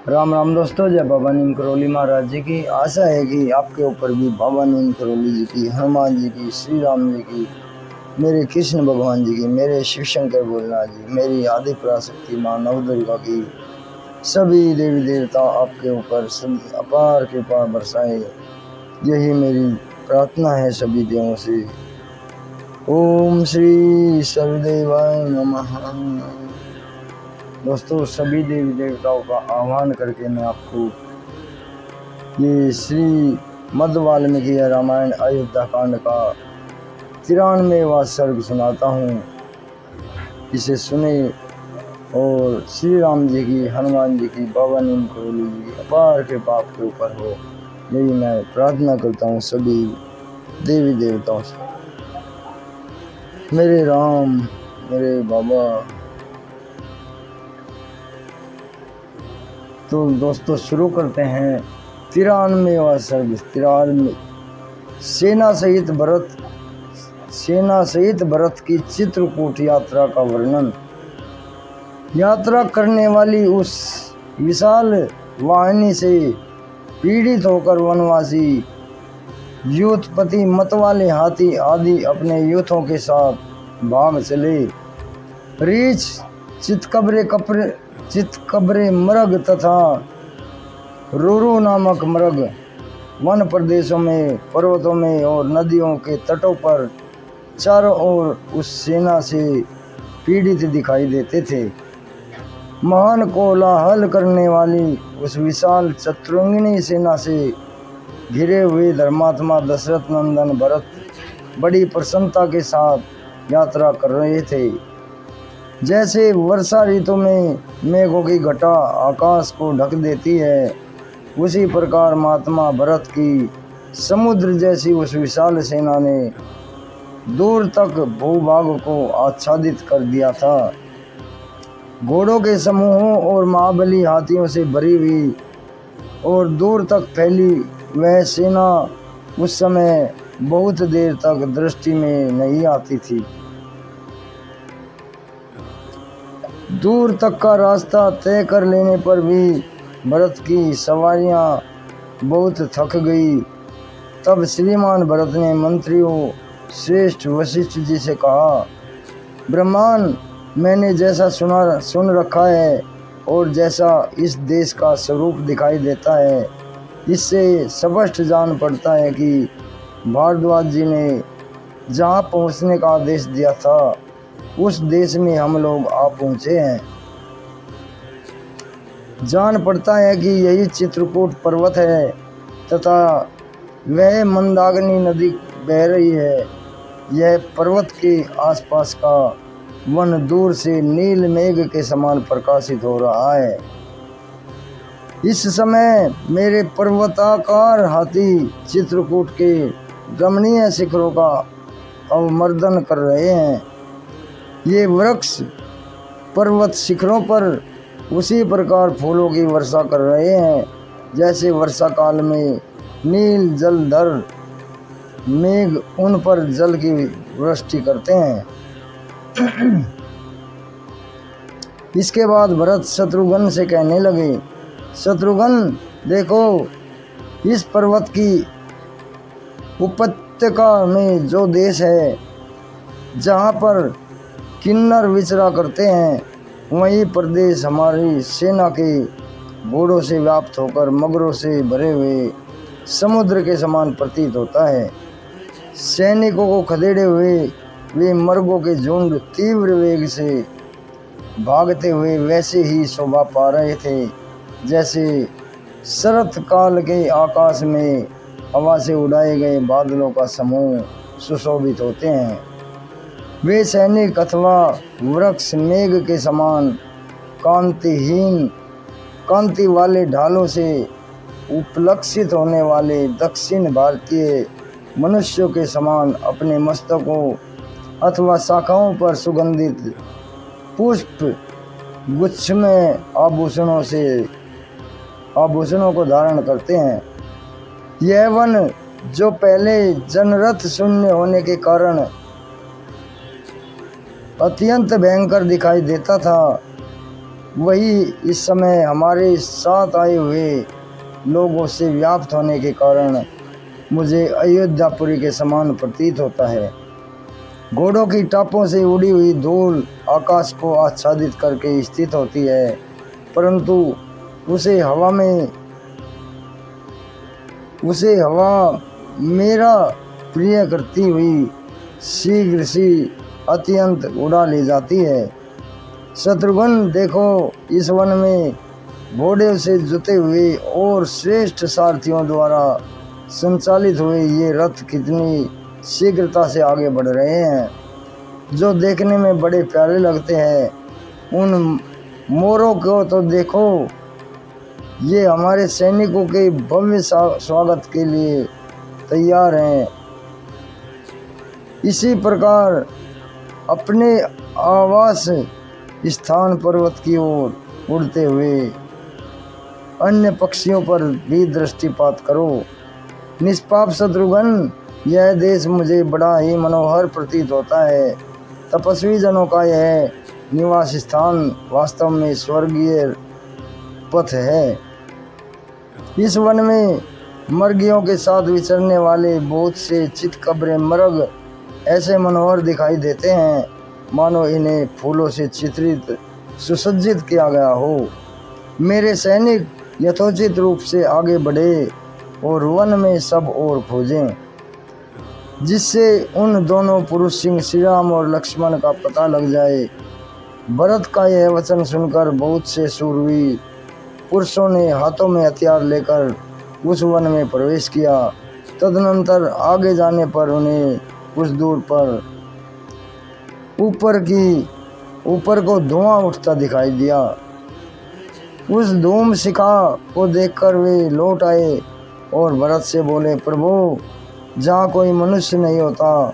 राम राम दोस्तों, जय बाबा नीम करौली महाराज जी की। आशा है कि आपके ऊपर भी बाबा नीम करौली जी की, हनुमान जी की, श्री राम जी की, मेरे कृष्ण भगवान जी की, मेरे शिव शंकर भोलेनाथ जी, मेरी आदि पराशक्ति माँ नवदुर्गा की, सभी देवी देवता आपके ऊपर अपार कृपा बरसाए। यही मेरी प्रार्थना है सभी देवों से। ओम श्री सर्वदेवाय नमः। दोस्तों, सभी देवी देवताओं का आह्वान करके मैं आपको ये श्री मध्य वाल्मीकि रामायण अयोध्या कांड का 93वां सर्ग सुनाता हूँ। इसे सुने और श्री राम जी की, हनुमान जी की, बाबा नीम करौली जी की अपार कृपा आपके ऊपर हो, यही मैं प्रार्थना करता हूँ सभी देवी देवताओं से। मेरे राम, मेरे बाबा। तो दोस्तों, शुरू करते हैं 93वां सर्ग। 93। सेना सहित भरत की चित्रकूट यात्रा का वर्णन। यात्रा करने वाली उस विशाल वाहिनी से पीड़ित होकर वनवासी यूथपति, मतवाले हाथी आदि अपने यूथों के साथ भाग चले। रीछ, चितकबरे मृग तथा रुरु नामक मृग वन प्रदेशों में, पर्वतों में और नदियों के तटों पर चारों ओर उस सेना से पीड़ित दिखाई देते थे। महान कोलाहल करने वाली उस विशाल चतुरंगिनी सेना से घिरे हुए धर्मात्मा दशरथ नंदन भरत बड़ी प्रसन्नता के साथ यात्रा कर रहे थे। जैसे वर्षा ऋतु में मेघों की घटा आकाश को ढक देती है, उसी प्रकार महात्मा भरत की समुद्र जैसी उस विशाल सेना ने दूर तक भूभाग को आच्छादित कर दिया था। घोड़ों के समूहों और महाबली हाथियों से भरी हुई और दूर तक फैली वह सेना उस समय बहुत देर तक दृष्टि में नहीं आती थी। दूर तक का रास्ता तय कर लेने पर भी भरत की सवारियां बहुत थक गई। तब श्रीमान भरत ने मंत्रियों श्रेष्ठ वशिष्ठ जी से कहा, ब्रह्मान, मैंने जैसा सुन रखा है और जैसा इस देश का स्वरूप दिखाई देता है, इससे स्पष्ट जान पड़ता है कि भारद्वाज जी ने जहाँ पहुँचने का आदेश दिया था उस देश में हम लोग आ पहुँचे हैं। जान पड़ता है कि यही चित्रकूट पर्वत है तथा वह मंदाकिनी नदी बह रही है। यह पर्वत के आसपास का वन दूर से नील मेघ के समान प्रकाशित हो रहा है। इस समय मेरे पर्वताकार हाथी चित्रकूट के रमणीय शिखरों का अवमर्दन कर रहे हैं। ये वृक्ष पर्वत शिखरों पर उसी प्रकार फूलों की वर्षा कर रहे हैं जैसे वर्षा काल में नील जलधर मेघ उन पर जल की वृष्टि करते हैं। इसके बाद भरत शत्रुघ्न से कहने लगे, शत्रुघ्न, देखो, इस पर्वत की उपत्यका में जो देश है जहाँ पर किन्नर विचरा करते हैं, वही प्रदेश हमारी सेना के घोड़ों से व्याप्त होकर मगरों से भरे हुए समुद्र के समान प्रतीत होता है। सैनिकों को खदेड़े हुए वे मर्गों के झुंड तीव्र वेग से भागते हुए वैसे ही शोभा पा रहे थे जैसे शरत काल के आकाश में हवा से उड़ाए गए बादलों का समूह सुशोभित होते हैं। वे सैनिक अथवा वृक्ष मेघ के समान कांति वाले ढालों से उपलक्षित होने वाले दक्षिण भारतीय मनुष्यों के समान अपने मस्तकों अथवा शाखाओं पर सुगंधित पुष्प गुच्छ में आभूषणों को धारण करते हैं। यह वन जो पहले जनरथ शून्य होने के कारण अत्यंत भयंकर दिखाई देता था, वही इस समय हमारे साथ आए हुए लोगों से व्याप्त होने के कारण मुझे अयोध्यापुरी के समान प्रतीत होता है। घोड़ों की टापों से उड़ी हुई धूल आकाश को आच्छादित करके स्थित होती है, परंतु उसे हवा मेरा प्रिय करती हुई शीघ्र सी अत्यंत उड़ा ले जाती है। शत्रुघ्न, देखो, इस वन में घोड़े से जुते हुए और श्रेष्ठ सारथियों द्वारा संचालित हुए ये रथ कितनी शीघ्रता से आगे बढ़ रहे हैं, जो देखने में बड़े प्यारे लगते हैं। उन मोरों को तो देखो, ये हमारे सैनिकों के भव्य स्वागत के लिए तैयार हैं। इसी प्रकार अपने आवास स्थान पर्वत की ओर उड़ते हुए अन्य पक्षियों पर भी दृष्टिपात करो। निष्पाप शत्रुघ्न, यह देश मुझे बड़ा ही मनोहर प्रतीत होता है। तपस्वी जनों का यह निवास स्थान वास्तव में स्वर्गीय पथ है। इस वन में मर्गियों के साथ विचरने वाले बहुत से चितकबरे मृग ऐसे मनोहर दिखाई देते हैं, मानो इन्हें फूलों से चित्रित सुसज्जित किया गया हो। मेरे सैनिक यथोचित रूप से आगे बढ़े और वन में सब ओर खोजें, जिससे उन दोनों पुरुष सिंह श्री राम और लक्ष्मण का पता लग जाए। भरत का यह वचन सुनकर बहुत से शूरवीर पुरुषों ने हाथों में हथियार लेकर उस वन में प्रवेश किया। तदनंतर आगे जाने पर उन्हें कुछ दूर पर ऊपर को धुआं उठता दिखाई दिया। उस धूम शिखा को देखकर वे लौट आए और भरत से बोले, प्रभु, जहाँ कोई मनुष्य नहीं होता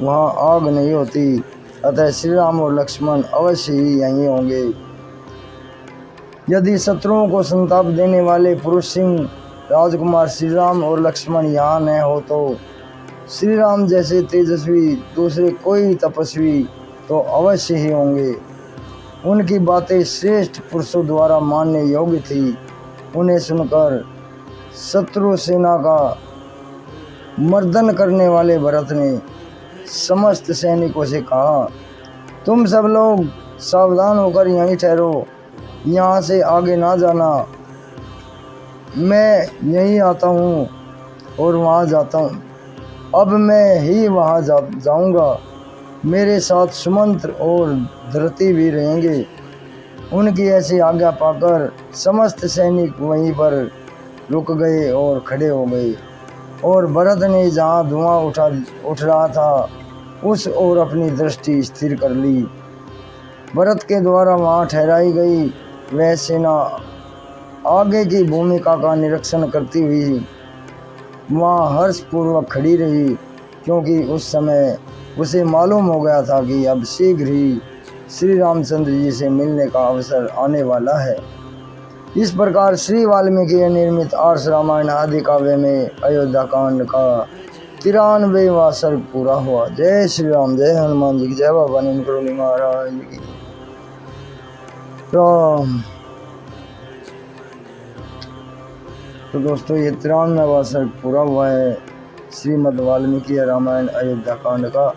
वहाँ आग नहीं होती, अतः श्री राम और लक्ष्मण अवश्य ही यहीं होंगे। यदि शत्रुओं को संताप देने वाले पुरुष सिंह राजकुमार श्री राम और लक्ष्मण यहाँ न हो तो श्री राम जैसे तेजस्वी दूसरे कोई तपस्वी तो अवश्य ही होंगे। उनकी बातें श्रेष्ठ पुरुषों द्वारा मानने योग्य थी। उन्हें सुनकर शत्रु सेना का मर्दन करने वाले भरत ने समस्त सैनिकों से कहा, तुम सब लोग सावधान होकर यहीं ठहरो, यहाँ से आगे ना जाना। मैं यहीं आता हूँ और वहाँ जाता हूँ। अब मैं ही वहाँ जाऊँगा। मेरे साथ सुमंत्र और धृति भी रहेंगे। उनकी ऐसी आज्ञा पाकर समस्त सैनिक वहीं पर रुक गए और खड़े हो गए, और भरत ने जहाँ धुआं उठ रहा था उस ओर अपनी दृष्टि स्थिर कर ली। भरत के द्वारा वहाँ ठहराई गई वह सेना आगे की भूमिका का निरीक्षण करती हुई वहाँ हर्षपूर्वक खड़ी रही, क्योंकि उस समय उसे मालूम हो गया था कि अब शीघ्र ही श्री रामचंद्र जी से मिलने का अवसर आने वाला है। इस प्रकार श्री वाल्मीकि निर्मित आर्ष रामायण आदि काव्य में अयोध्या कांड का 93वां सर्ग पूरा हुआ। जय श्री राम, जय हनुमान जी की जय, बाबा नीम करोली महाराज की राम। तो दोस्तों, ये 93वां सर्ग पूरा हुआ है श्रीमद् वाल्मीकि रामायण अयोध्या कांड का।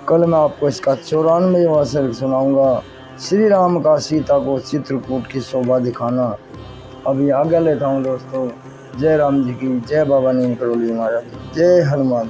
कल मैं आपको इसका 94वां सर्ग सुनाऊंगा, श्री राम का सीता को चित्रकूट की शोभा दिखाना। अभी आगे लेता हूँ दोस्तों। जय राम जी की जय, बाबा नीम करोली महाराज, जय हनुमान।